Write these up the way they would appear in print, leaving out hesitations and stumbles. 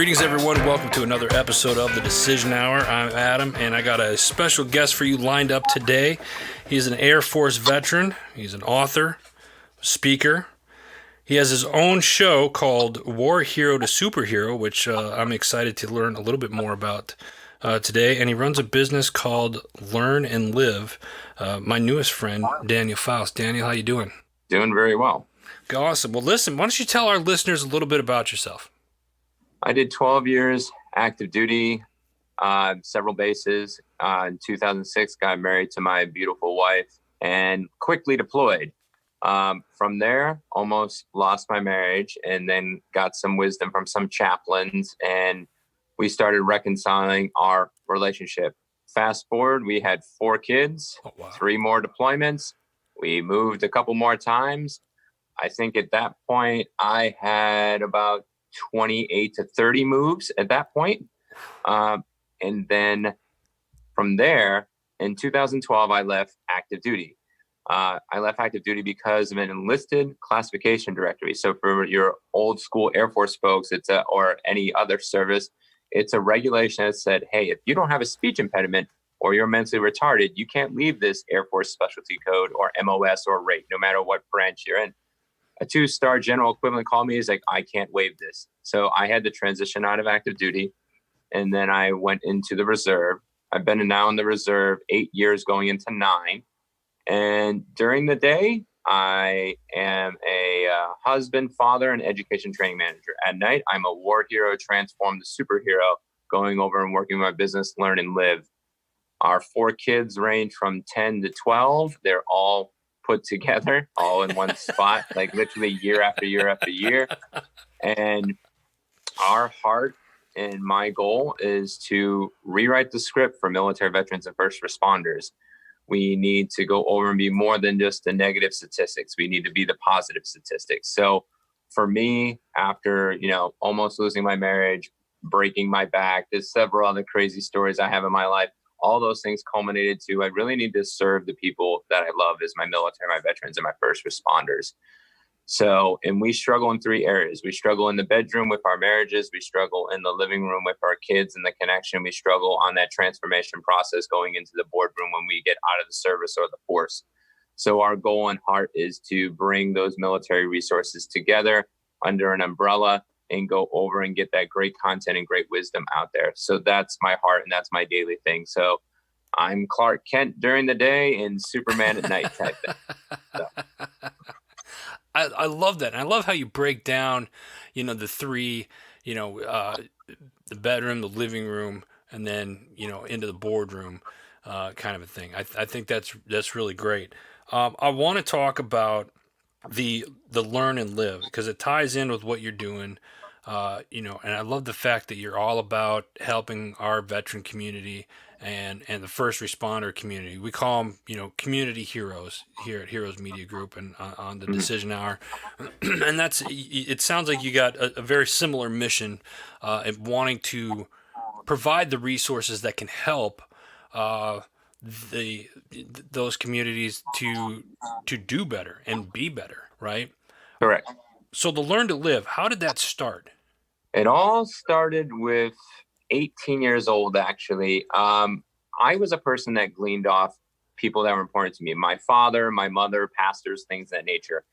Greetings, everyone. Welcome to another episode of The Decision Hour. I'm Adam, and I got a special guest for you lined up today. He's an Air Force veteran. He's an author, speaker. He has his own show called WarHero2SuperHero, which I'm excited to learn a little bit more about today. And he runs a business called Learn and Live. My newest friend, Daniel Faust. Daniel, how you doing? Doing very well. Awesome. Well, listen, why don't you tell our listeners a little bit about yourself? I did 12 years active duty, several bases. In 2006, got married to my beautiful wife and quickly deployed. From there, almost lost my marriage and then got some wisdom from some chaplains, and we started reconciling our relationship. Fast forward, we had 4 kids, 3 more deployments. We moved a couple more times. I think at that point, I had about 28 to 30 moves at that point. And then from there, in 2012, I left active duty. I left active duty because of an enlisted classification directory. So for your old school Air Force folks, or any other service, it's a regulation that said, hey, if you don't have a speech impediment or you're mentally retarded, you can't leave this Air Force specialty code or MOS or rate, no matter what branch you're in. A 2-star general equivalent called me. He's like, I can't waive this. So I had to transition out of active duty. And then I went into the reserve. I've been now in the reserve 8 years, going into 9. And during the day, I am a husband, father, and education training manager. At night, I'm a war hero transformed to superhero, going over and working my business, Learn and Live. Our 4 kids range from 10 to 12. They're all put together, all in one spot, like literally year after year after year. And our heart and my goal is to rewrite the script for military veterans and first responders. We need to go over and be more than just the negative statistics. We need to be the positive statistics. So for me, after, almost losing my marriage, breaking my back, there's several other crazy stories I have in my life. All those things culminated to, I really need to serve the people that I love as my military, my veterans, and my first responders. So, and we struggle in 3 areas. We struggle in the bedroom with our marriages. We struggle in the living room with our kids and the connection. We struggle on that transformation process going into the boardroom when we get out of the service or the force. So our goal and heart is to bring those military resources together under an umbrella and go over and get that great content and great wisdom out there. So that's my heart and that's my daily thing. So I'm Clark Kent during the day and Superman at night type thing. So. I love that. And I love how you break down, the 3, the bedroom, the living room, and then, into the boardroom kind of a thing. I think that's really great. I want to talk about the Learn and Live because it ties in with what you're doing. And I love the fact that you're all about helping our veteran community and the first responder community. We call them, community heroes here at Heroes Media Group and on the Decision Hour. And it sounds like you got a very similar mission in wanting to provide the resources that can help those communities to do better and be better, right? Correct. So the Learn to Live, how did that start? It all started with 18 years old, actually. I was a person that gleaned off people that were important to me. My father, my mother, pastors, things of that nature.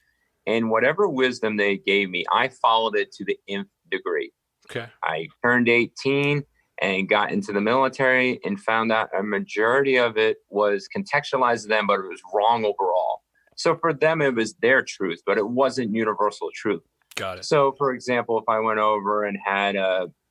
And whatever wisdom they gave me, I followed it to the nth degree. Okay. I turned 18 and got into the military and found out a majority of it was contextualized to them, but it was wrong overall. So for them, it was their truth, but it wasn't universal truth. Got it. So, for example, if I went over and had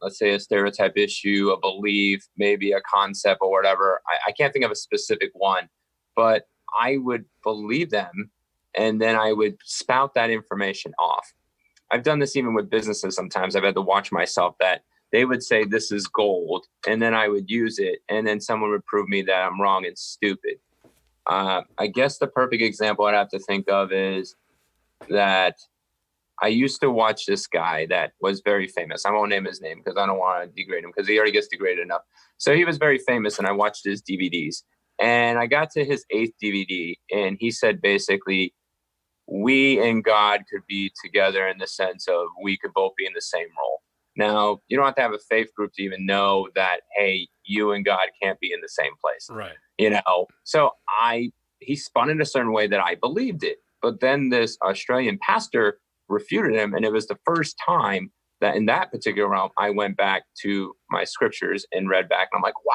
let's say a stereotype issue, a belief, maybe a concept or whatever, I can't think of a specific one, but I would believe them and then I would spout that information off. I've done this even with businesses sometimes. I've had to watch myself that they would say this is gold and then I would use it and then someone would prove me that I'm wrong and stupid. I guess the perfect example I'd have to think of is that I used to watch this guy that was very famous. I won't name his name because I don't want to degrade him because he already gets degraded enough. So he was very famous and I watched his DVDs and I got to his 8th DVD and he said basically, we and God could be together in the sense of we could both be in the same role. Now, you don't have to have a faith group to even know that, hey, you and God can't be in the same place. Right. So he spun it a certain way that I believed it. But then this Australian pastor refuted him. And it was the first time that in that particular realm, I went back to my scriptures and read back. And I'm like, wow.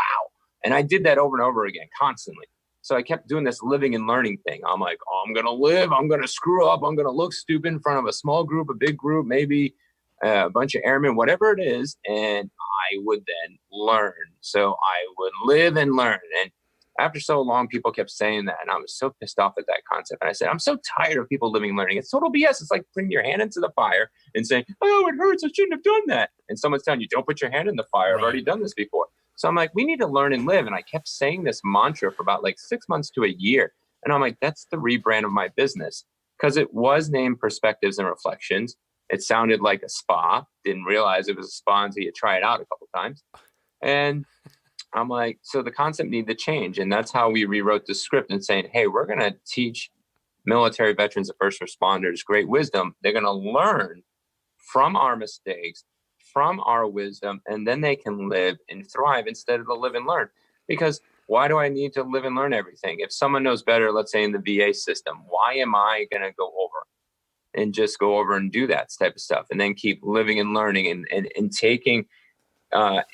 And I did that over and over again, constantly. So I kept doing this living and learning thing. I'm like, oh, I'm going to live. I'm going to screw up. I'm going to look stupid in front of a small group, a big group, maybe a bunch of airmen, whatever it is. And I would then learn. So I would live and learn. And after so long, people kept saying that. And I was so pissed off at that concept. And I said, I'm so tired of people living and learning. It's total BS. It's like putting your hand into the fire and saying, oh, it hurts. I shouldn't have done that. And someone's telling you, don't put your hand in the fire. I've already done this before. So I'm like, we need to learn and live. And I kept saying this mantra for about like 6 months to a year. And I'm like, that's the rebrand of my business, because it was named Perspectives and Reflections. It sounded like a spa. Didn't realize it was a spa until you try it out a couple times. And I'm like, so the concept needed to change. And that's how we rewrote the script and saying, hey, we're going to teach military veterans and first responders great wisdom. They're going to learn from our mistakes, from our wisdom, and then they can live and thrive instead of the live and learn. Because why do I need to live and learn everything? If someone knows better, let's say in the VA system, why am I going to go over and just go over and do that type of stuff and then keep living and learning and taking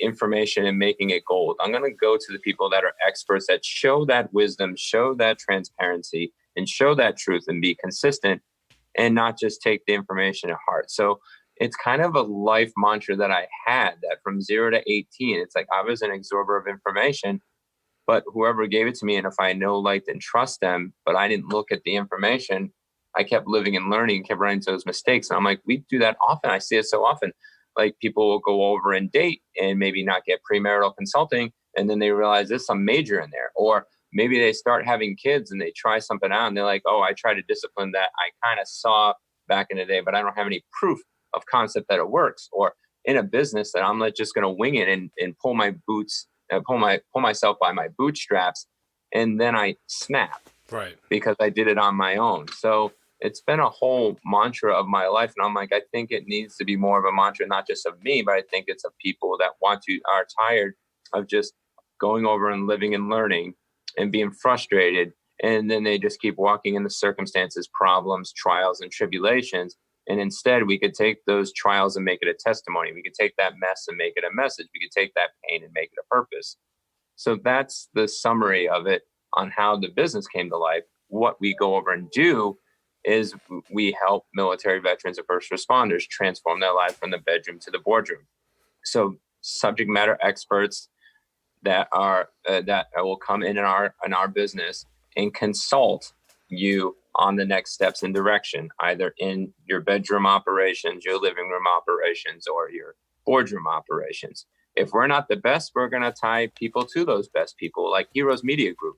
information and making it gold? I'm going to go to the people that are experts, that show that wisdom, show that transparency, and show that truth, and be consistent and not just take the information at heart. So it's kind of a life mantra that I had, that from 0 to 18, it's like I was an absorber of information, but whoever gave it to me, and if I know, liked, and trust them, but I didn't look at the information, I kept living and learning, kept running into those mistakes. And I'm like, we do that often. I see it so often. Like people will go over and date and maybe not get premarital consulting, and then they realize there's some major in there. Or maybe they start having kids and they try something out and they're like, oh, I tried to discipline that I kind of saw back in the day, but I don't have any proof of concept that it works. Or in a business that I'm not just going to wing it and pull my boots, pull myself by my bootstraps, and then I snap, Right? Because I did it on my own. So it's been a whole mantra of my life. And I'm like, I think it needs to be more of a mantra, not just of me, but I think it's of people that are tired of just going over and living and learning and being frustrated. And then they just keep walking into circumstances, problems, trials, and tribulations. And instead, we could take those trials and make it a testimony. We could take that mess and make it a message. We could take that pain and make it a purpose. So that's the summary of it on how the business came to life. What we go over and do is we help military veterans and first responders transform their life from the bedroom to the boardroom. So subject matter experts that will come in our business and consult you on the next steps and direction, either in your bedroom operations, your living room operations, or your boardroom operations. If we're not the best, we're going to tie people to those best people, like Heroes Media Group.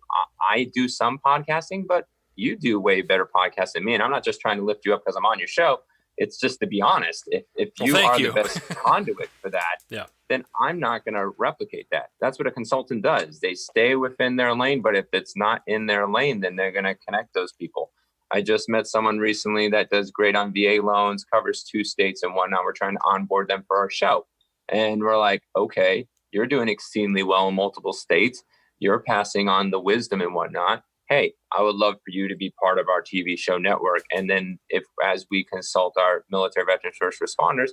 I do some podcasting, but you do way better podcasts than me. And I'm not just trying to lift you up because I'm on your show. It's just to be honest. If you are the best conduit for that, yeah, then I'm not going to replicate that. That's what a consultant does. They stay within their lane, but if it's not in their lane, then they're going to connect those people. I just met someone recently that does great on VA loans, covers 2 states and whatnot. We're trying to onboard them for our show. And we're like, okay, you're doing exceedingly well in multiple states. You're passing on the wisdom and whatnot. Hey, I would love for you to be part of our TV show network. And then as we consult our military veterans first responders,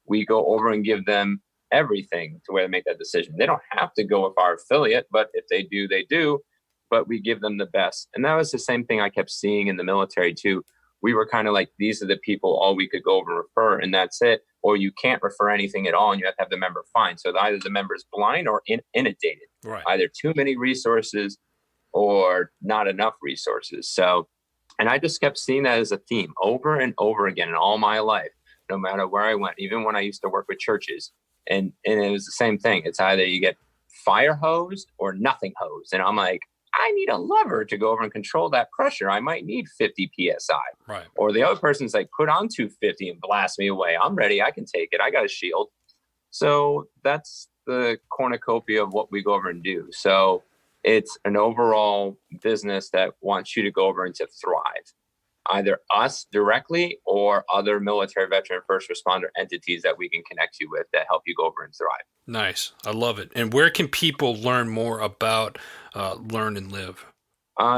we go over and give them everything to where they make that decision. They don't have to go with our affiliate, but if they do, they do. But we give them the best. And that was the same thing I kept seeing in the military too. We were kind of like, these are the people all we could go over and refer, and that's it. Or you can't refer anything at all, and you have to have the member find. So either the member is blind or inundated. Right. Either too many resources or not enough resources. So, and I just kept seeing that as a theme over and over again in all my life, no matter where I went, even when I used to work with churches. And it was the same thing. It's either you get fire hosed or nothing hosed. And I'm like, I need a lever to go over and control that pressure. I might need 50 PSI. Right. Or the other person's like, put on 250 and blast me away. I'm ready. I can take it. I got a shield. So that's the cornucopia of what we go over and do. So it's an overall business that wants you to go over and to thrive. either us directly or other military veteran first responder entities that we can connect you with that help you go over and thrive. Nice. I love it. And where can people learn more about Learn and Live?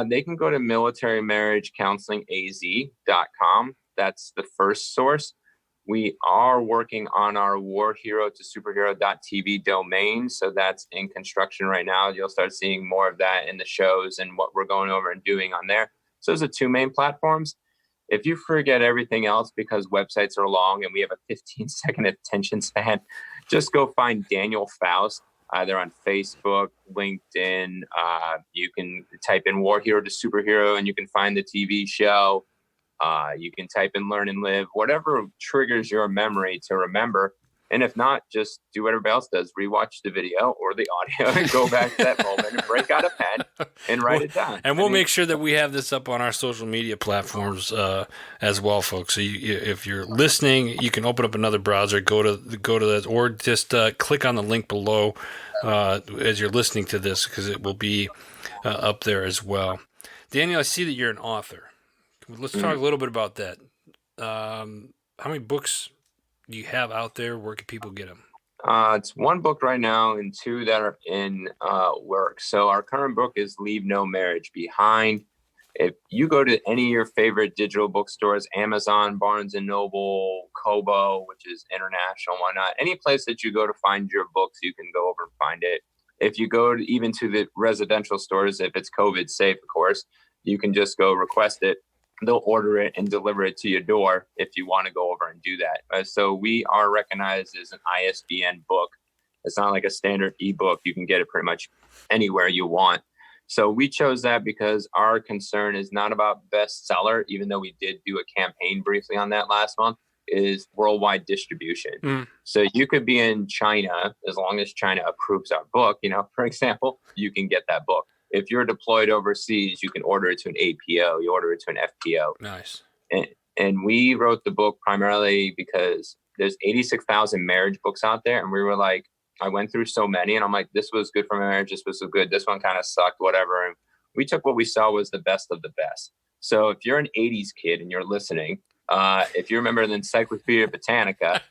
They can go to militarymarriagecounselingaz.com. That's the first source. We are working on our WarHero2SuperHero.tv domain. So that's in construction right now. You'll start seeing more of that in the shows and what we're going over and doing on there. So those are two main platforms. If you forget everything else because websites are long and we have a 15-second attention span, just go find Daniel Faust, either on Facebook, LinkedIn. You can type in War Hero to Superhero and you can find the TV show. You can type in Learn and Live, whatever triggers your memory to remember. And if not, just do what everybody else does. Rewatch the video or the audio and go back to that moment and break out a pen and write it down. And we'll make sure that we have this up on our social media platforms as well, folks. So if you're listening, you can open up another browser, go to that, or just click on the link below as you're listening to this, because it will be up there as well. Daniel, I see that you're an author. Let's talk a little bit about that. How many books do you have out there? Where can people get them? It's one book right now and two that are in work. So our current book is Leave No Marriage Behind. If you go to any of your favorite digital bookstores, Amazon, Barnes & Noble, Kobo, which is international, whatnot, any place that you go to find your books, you can go over and find it. If you go even to the residential stores, if it's COVID safe, of course, you can just go request it. They'll order it and deliver it to your door if you want to go over and do that. So we are recognized as an ISBN book. It's not like a standard ebook. You can get it pretty much anywhere you want. So we chose that because our concern is not about bestseller, even though we did do a campaign briefly on that last month, is worldwide distribution. So you could be in China, as long as China approves our book, for example, you can get that book. If you're deployed overseas, you can order it to an APO, you order it to an FPO. Nice. And we wrote the book primarily because there's 86,000 marriage books out there. And we were like, I went through so many and I'm like, this was good for my marriage. This was so good. This one kind of sucked, whatever. And we took what we saw was the best of the best. So if you're an 80s kid and you're listening, if you remember the Encyclopedia Britannica,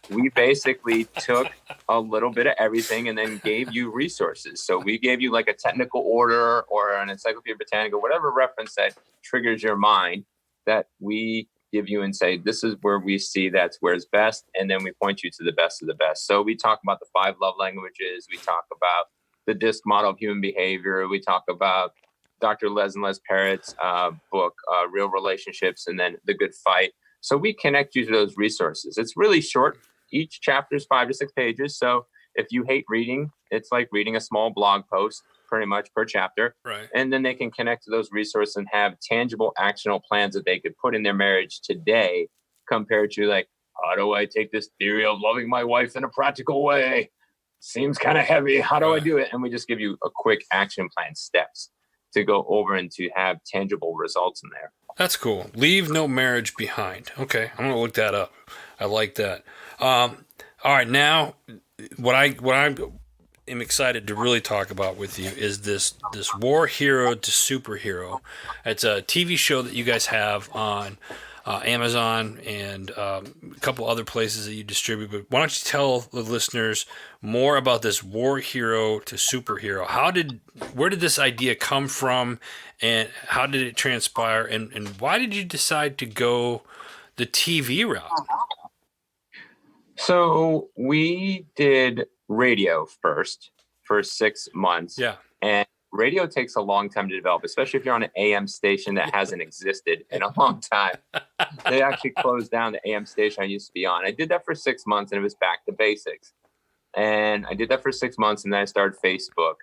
we basically took a little bit of everything and then gave you resources. So we gave you like a technical order or an Encyclopedia Britannica, whatever reference that triggers your mind, that we give you and say, this is where we see that's where it's best. And then we point you to the best of the best. So we talk about the 5 love languages. We talk about the DISC model of human behavior. We talk about Dr. Les and Les Parrott's book, Real Relationships, and then The Good Fight. So we connect you to those resources. It's really short. Each chapter is 5 to 6 pages. So if you hate reading, it's like reading a small blog post pretty much per chapter. Right. And then they can connect to those resources and have tangible, actionable plans that they could put in their marriage today, compared to like, how do I take this theory of loving my wife in a practical way? Seems kind of heavy. How do I do it? And we just give you a quick action plan, steps to go over and to have tangible results in there. That's cool. Leave No Marriage Behind. Okay, I'm gonna look that up. I like that. All right, now what I am excited to really talk about with you is this War Hero to Superhero. It's a TV show that you guys have on Amazon and a couple other places that you distribute. But why don't you tell the listeners more about this War Hero to Superhero? Where did this idea come from, and how did it transpire, and why did you decide to go the TV route? So we did radio first for 6 months. Yeah. And radio takes a long time to develop, especially if you're on an AM station that hasn't existed in a long time. They actually closed down the AM station I used to be on. I did that for 6 months and it was back to basics. And I did that for 6 months and then I started Facebook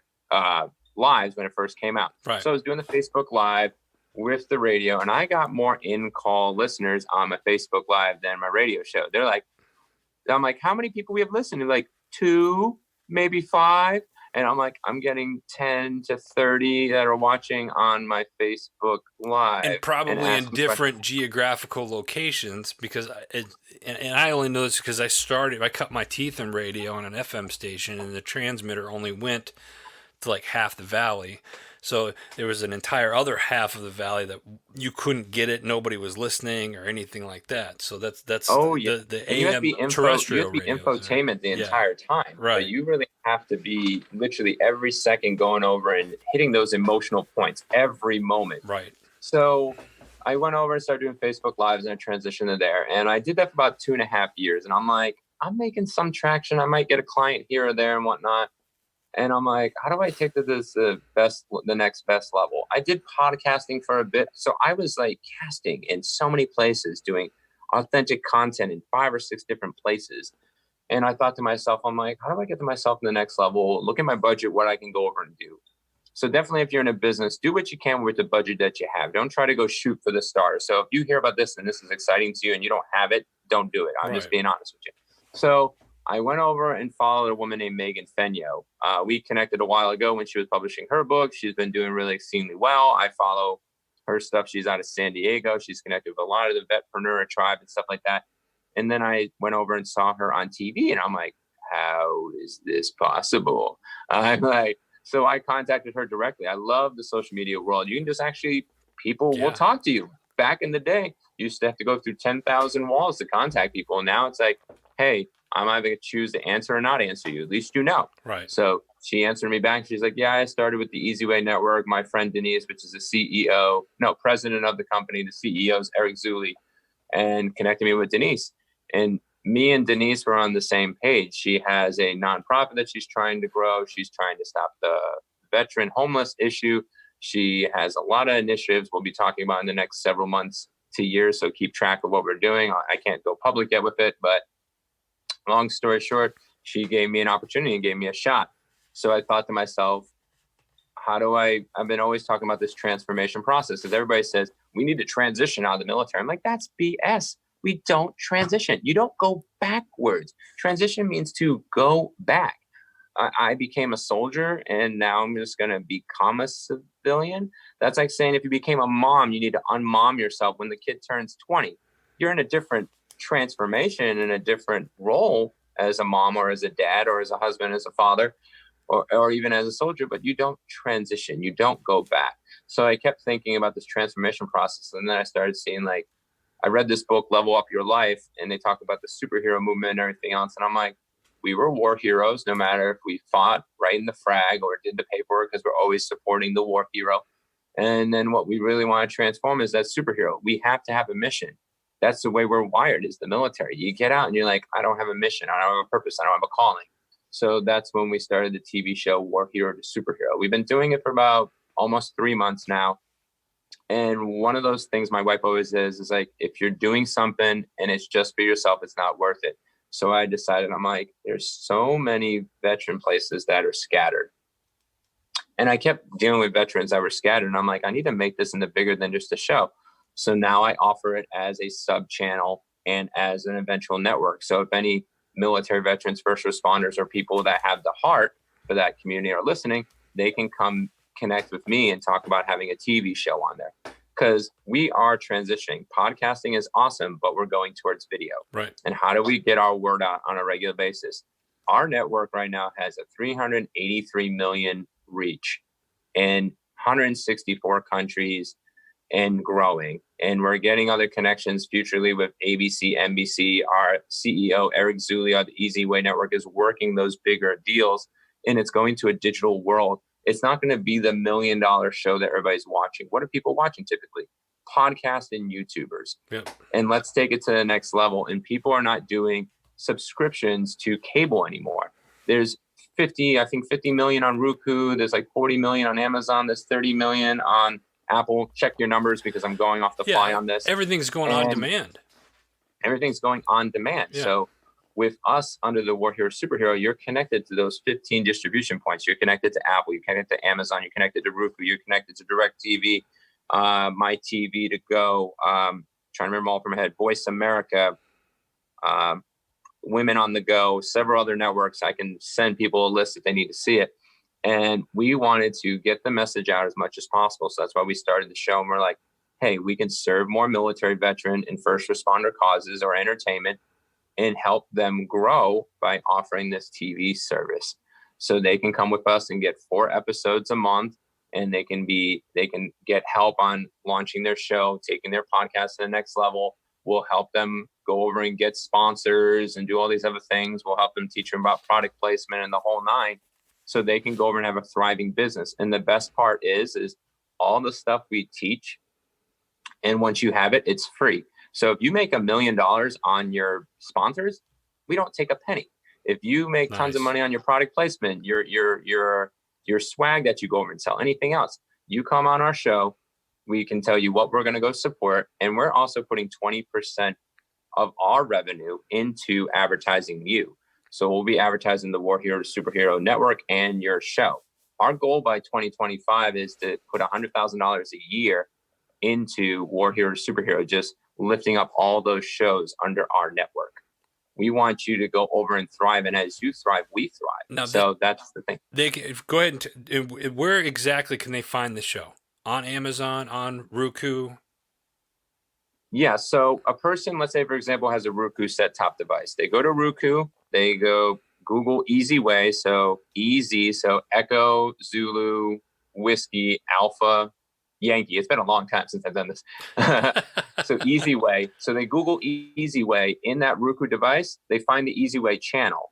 Lives when it first came out. Right. So I was doing the Facebook Live with the radio and I got more in-call listeners on my Facebook Live than my radio show. I'm like, how many people we have listening? Like 2, maybe 5. And I'm like, I'm getting 10 to 30 that are watching on my Facebook Live. And probably in different geographical locations, because I only know this because I cut my teeth in radio on an FM station and the transmitter only went to like half the valley. So there was an entire other half of the valley that you couldn't get it, nobody was listening or anything like that. So that's Oh yeah. the And AM you have terrestrial to be radios are, infotainment the yeah, entire time. But right, you really have to be literally every second going over and hitting those emotional points every moment. right, So I went over and started doing Facebook Lives and I transitioned to there. And I did that for about 2.5 years. And I'm like, I'm making some traction. I might get a client here or there and whatnot. And I'm like, how do I take this the next best level? I did podcasting for a bit. So I was like casting in so many places, doing authentic content in 5 or 6 different places. And I thought to myself, I'm like, how do I get to myself in the next level? Look at my budget, what I can go over and do. So definitely, if you're in a business, do what you can with the budget that you have. Don't try to go shoot for the stars. So if you hear about this and this is exciting to you and you don't have it, don't do it. I'm just right. being honest with you. So I went over and followed a woman named Megan Fenyo. We connected a while ago when she was publishing her book. She's been doing really exceedingly well. I follow her stuff. She's out of San Diego. She's connected with a lot of the vetpreneur tribe and stuff like that. And then I went over and saw her on TV and I'm like, how is this possible? I'm like, so I contacted her directly. I love the social media world. You can just actually, people will Yeah, talk to you. Back in the day, you used to have to go through 10,000 walls to contact people. And now it's like, hey, I'm either going to choose to answer or not answer you. At least you know. right. So she answered me back. She's like, yeah, I started with the Easy Way Network. My friend Denise, which is president of the company, the CEO is Eric Zuli, and connected me with Denise. And me and Denise were on the same page. She has a nonprofit that she's trying to grow. She's trying to stop the veteran homeless issue. She has a lot of initiatives we'll be talking about in the next several months to years. So keep track of what we're doing. I can't go public yet with it, but long story short, she gave me an opportunity and gave me a shot. So I thought to myself, I've been always talking about this transformation process because everybody says we need to transition out of the military. I'm like, that's BS. We don't transition. You don't go backwards. Transition means to go back. I became a soldier and now I'm just going to become a civilian. That's like saying if you became a mom, you need to unmom yourself when the kid turns 20. You're in a different transformation, in a different role as a mom or as a dad or as a husband, as a father, or even as a soldier, but you don't transition. You don't go back. So I kept thinking about this transformation process. And then I started seeing, like, I read this book, Level Up Your Life, and they talk about the superhero movement and everything else. And I'm like, we were war heroes, no matter if we fought right in the frag or did the paperwork, because we're always supporting the war hero. And then what we really want to transform is that superhero. We have to have a mission. That's the way we're wired, is the military. You get out and you're like, I don't have a mission. I don't have a purpose. I don't have a calling. So that's when we started the TV show War Hero to Superhero. We've been doing it for about almost 3 months now. And one of those things my wife always says is like, if you're doing something and it's just for yourself, it's not worth it. So I decided, I'm like, there's so many veteran places that are scattered. And I kept dealing with veterans that were scattered. And I'm like, I need to make this into bigger than just a show. So now I offer it as a sub channel and as an eventual network. So if any military veterans, first responders, or people that have the heart for that community are listening, they can come connect with me and talk about having a TV show on there. Because we are transitioning. Podcasting is awesome, but we're going towards video. Right. And how do we get our word out on a regular basis? Our network right now has a 383 million reach in 164 countries and growing. And we're getting other connections futurely with ABC, NBC. Our CEO, Eric Zulia, the Easy Way Network, is working those bigger deals, and it's going to a digital world. It's not going to be the $1 million show that everybody's watching. What are people watching typically? Podcasts and YouTubers. Yep. And let's take it to the next level. And people are not doing subscriptions to cable anymore. There's 50 million on Roku. There's like 40 million on Amazon. There's 30 million on Apple. Check your numbers because I'm going off the fly on this. Everything's going on demand. Everything's going on demand. Yeah. So with us under the WarHero2SuperHero, you're connected to those 15 distribution points. You're connected to Apple. You're connected to Amazon. You're connected to Roku. You're connected to DirecTV, My TV to Go. Trying to remember all from my head. Voice America, Women on the Go, several other networks. I can send people a list if they need to see it. And we wanted to get the message out as much as possible. So that's why we started the show. And we're like, hey, we can serve more military veteran and first responder causes or entertainment and help them grow by offering this TV service. So they can come with us and get 4 episodes a month and they can get help on launching their show, taking their podcast to the next level. We'll help them go over and get sponsors and do all these other things. We'll help them teach them about product placement and the whole nine, so they can go over and have a thriving business. And the best part is all the stuff we teach, and once you have it, it's free. So if you make $1 million on your sponsors, we don't take a penny. If you make tons of money on your product placement, your swag that you go over and sell, anything else, you come on our show, we can tell you what we're going to go support. And we're also putting 20% of our revenue into advertising you. So we'll be advertising the WarHero2SuperHero network and your show. Our goal by 2025 is to put $100,000 a year into WarHero2SuperHero, just lifting up all those shows under our network. We want you to go over and thrive, and as you thrive, we thrive. Now, so that's the thing. They can, go ahead and where exactly can they find the show? On Amazon, on Roku? Yeah, so a person, let's say, for example, has a Roku set-top device. They go to Roku, they go Google Easy Way, so easy, so Echo, Zulu, Whiskey, Alpha, Yankee. It's been a long time since I've done this. So Easy Way. So they Google Easy Way. In that Roku device, they find the Easy Way channel.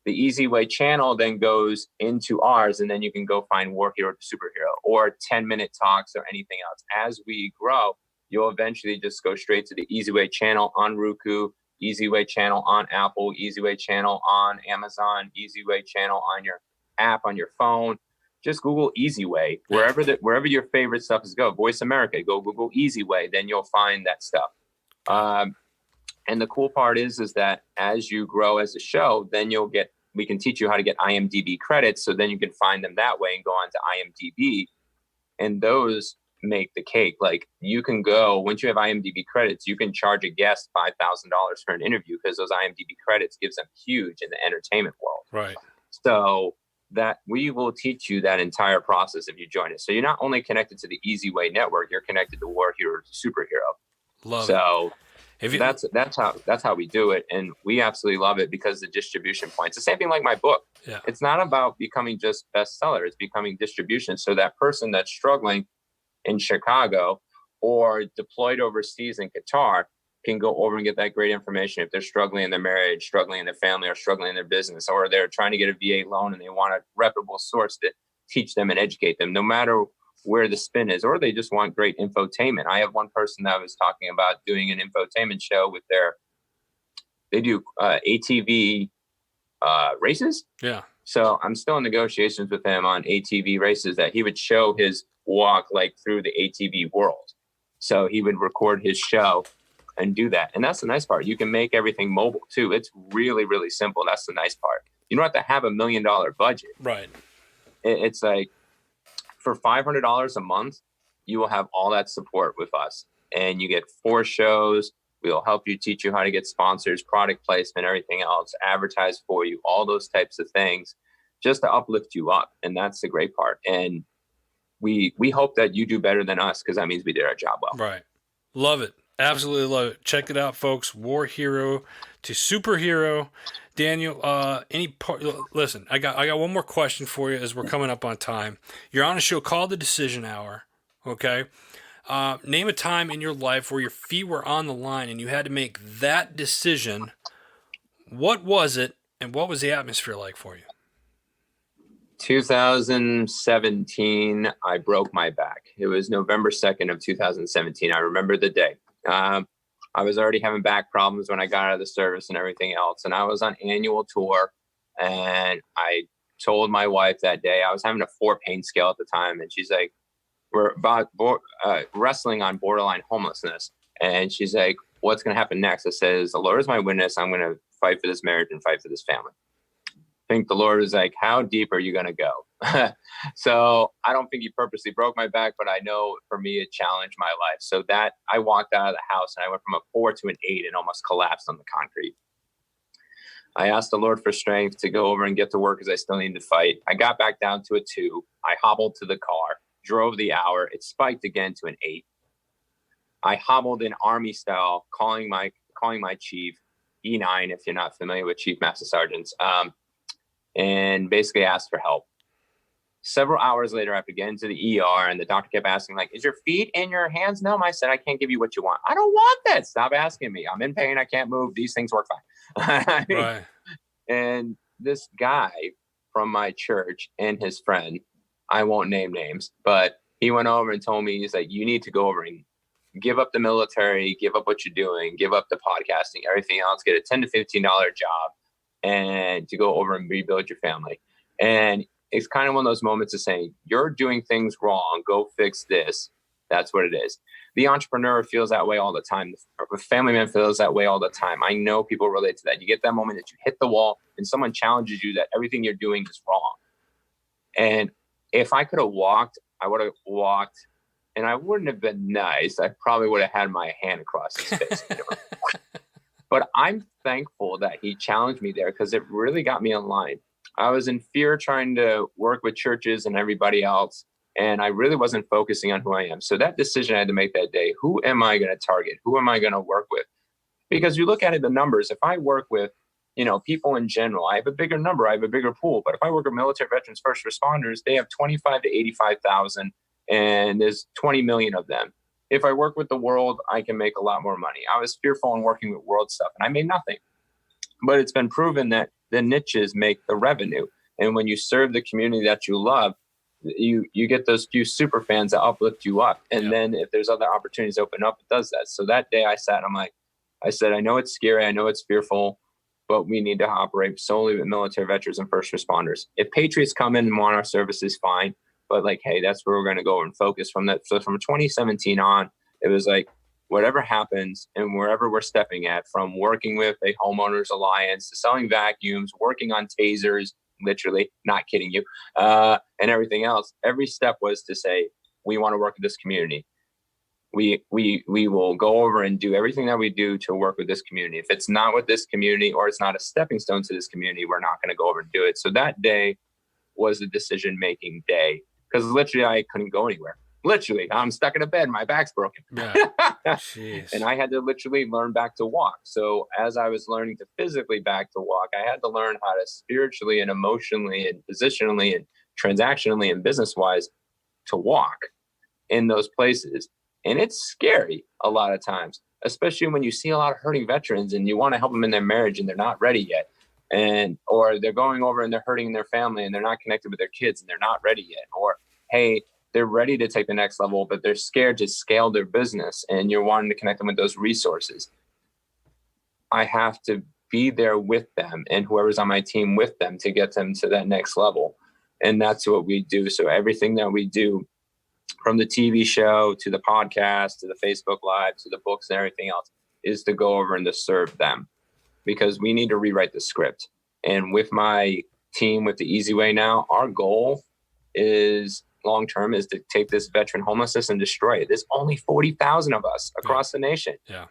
The Easy Way channel then goes into ours, and then you can go find WarHero2SuperHero or 10-minute talks or anything else. As we grow, you'll eventually just go straight to the Easy Way channel on Roku, Easy Way channel on Apple, Easy Way channel on Amazon, Easy Way channel on your app on your phone. Just Google Easy Way, wherever your favorite stuff is. Go Voice America, go Google Easy Way, then you'll find that stuff. And the cool part is that as you grow as a show, then we can teach you how to get IMDb credits. So then you can find them that way and go on to IMDb, and those make the cake. Like, you can go, once you have IMDb credits, you can charge a guest $5,000 for an interview, because those IMDb credits gives them huge in the entertainment world. Right. So that we will teach you that entire process if you join us. So you're not only connected to the Easy Way network, you're connected to WarHero2SuperHero. Love it. So that's how we do it, and we absolutely love it because the distribution points. The same thing like my book. Yeah. It's not about becoming just bestseller; it's becoming distribution. So that person that's struggling in Chicago or deployed overseas in Qatar can go over and get that great information. If they're struggling in their marriage, struggling in their family, or struggling in their business, or they're trying to get a VA loan and they want a reputable source to teach them and educate them, no matter where the spin is, or they just want great infotainment. I have one person that was talking about doing an infotainment show with they do ATV races. Yeah. So I'm still in negotiations with him on ATV races, that he would show his walk like through the ATV world. So he would record his show and do that. And that's the nice part. You can make everything mobile too. It's really, really simple. That's the nice part. You don't have to have $1 million budget. Right. It's like, for $500 a month, you will have all that support with us. And you get 4 shows. We'll help you, teach you how to get sponsors, product placement, everything else, advertise for you, all those types of things, just to uplift you up. And that's the great part. And we hope that you do better than us, because that means we did our job well. Right. Love it. Absolutely love it. Check it out, folks. WarHero2SuperHero. Daniel, listen, I got one more question for you as we're coming up on time. You're on a show called The Decision Hour, okay? Name a time in your life where your feet were on the line and you had to make that decision. What was it, and what was the atmosphere like for you? 2017, I broke my back. It was November 2nd of 2017. I remember the day. I was already having back problems when I got out of the service and everything else. And I was on annual tour, and I told my wife that day, I was having a 4 pain scale at the time. And she's like, we're about wrestling on borderline homelessness. And she's like, what's going to happen next? I says, the Lord is my witness. I'm going to fight for this marriage and fight for this family. I think the Lord was like, how deep are you going to go? So I don't think he purposely broke my back, but I know for me, it challenged my life. So that I walked out of the house and I went from a 4 to an 8 and almost collapsed on the concrete. I asked the Lord for strength to go over and get to work, because I still needed to fight. I got back down to a 2. I hobbled to the car, drove the hour. It spiked again to an 8. I hobbled in Army style, calling my chief, E9, if you're not familiar with Chief Master Sergeants, and basically asked for help. Several hours later, I have to get into the ER, and the doctor kept asking, like, is your feet in your hands? No, I said, I can't give you what you want. I don't want that. Stop asking me. I'm in pain. I can't move. These things work fine. Right. And this guy from my church and his friend, I won't name names, but he went over and told me, he's like, you need to go over and give up the military, give up what you're doing, give up the podcasting, everything else, get a $10 to $15 job, and to go over and rebuild your family. And it's kind of one of those moments of saying, you're doing things wrong, go fix this. That's what it is. The entrepreneur feels that way all the time. The family man feels that way all the time. I know people relate to that. You get that moment that you hit the wall and someone challenges you that everything you're doing is wrong. And if I could have walked, I would have walked, and I wouldn't have been nice. I probably would have had my hand across his face. But I'm thankful that he challenged me there, because it really got me in line. I was in fear trying to work with churches and everybody else, and I really wasn't focusing on who I am. So that decision I had to make that day, who am I going to target? Who am I going to work with? Because you look at it, the numbers, if I work with, people in general, I have a bigger number, I have a bigger pool. But if I work with military veterans, first responders, they have 25 to 85,000, and there's 20 million of them. If I work with the world, I can make a lot more money. I was fearful in working with world stuff, and I made nothing. But it's been proven that the niches make the revenue. And when you serve the community that you love, you get those few super fans that uplift you up. And then if there's other opportunities open up, it does that. So that day I said, I know it's scary. I know it's fearful, but we need to operate solely with military veterans and first responders. If patriots come in and want our services, fine. But hey, that's where we're going to go and focus from that. So from 2017 on, it was whatever happens and wherever we're stepping at, from working with a homeowners alliance to selling vacuums, working on tasers, literally, not kidding you, and everything else. Every step was to say, we want to work with this community. We will go over and do everything that we do to work with this community. If it's not with this community, or it's not a stepping stone to this community, we're not going to go over and do it. So that day was a decision-making day, because literally I couldn't go anywhere. Literally, I'm stuck in a bed. My back's broken. Yeah. And I had to literally learn back to walk. So as I was learning to physically back to walk, I had to learn how to spiritually and emotionally and positionally and transactionally and business-wise to walk in those places. And it's scary a lot of times, especially when you see a lot of hurting veterans and you want to help them in their marriage and they're not ready yet. Or they're going over and they're hurting their family and they're not connected with their kids and they're not ready yet. Or, hey, they're ready to take the next level, but they're scared to scale their business, and you're wanting to connect them with those resources. I have to be there with them and whoever's on my team with them to get them to that next level. And that's what we do. So everything that we do, from the TV show to the podcast, to the Facebook Live, to the books and everything else, is to go over and to serve them, because we need to rewrite the script. And with my team, with the Easy Way now, our goal is long-term is to take this veteran homelessness and destroy it. There's only 40,000 of us across the nation. Yeah.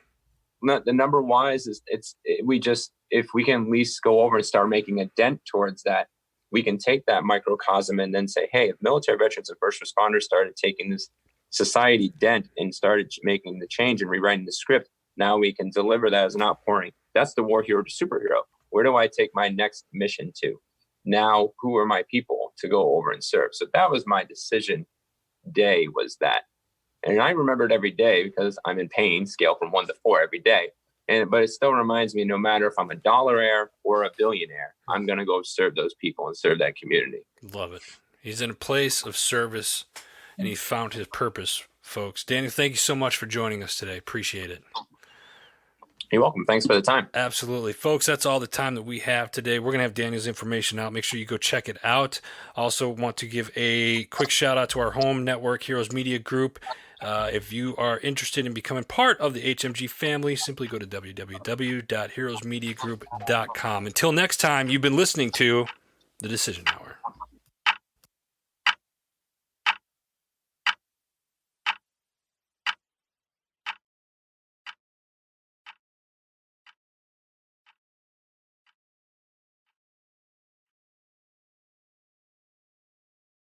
The number wise is if we can at least go over and start making a dent towards that, we can take that microcosm and then say, hey, if military veterans and first responders started taking this society dent and started making the change and rewriting the script, now we can deliver that as an outpouring. That's the war hero to superhero. Where do I take my next mission to? Now, who are my people to go over and serve? So that was my decision day, was that. And I remember it every day because I'm in pain, scale from 1 to 4 every day. But it still reminds me, no matter if I'm a dollaraire or a billionaire, I'm going to go serve those people and serve that community. Love it. He's in a place of service, and he found his purpose, folks. Daniel, thank you so much for joining us today. Appreciate it. You're welcome. Thanks for the time. Absolutely. Folks, that's all the time that we have today. We're going to have Daniel's information out. Make sure you go check it out. Also want to give a quick shout out to our home network, Heroes Media Group. If you are interested in becoming part of the HMG family, simply go to www.heroesmediagroup.com. Until next time, you've been listening to The Decision Hour.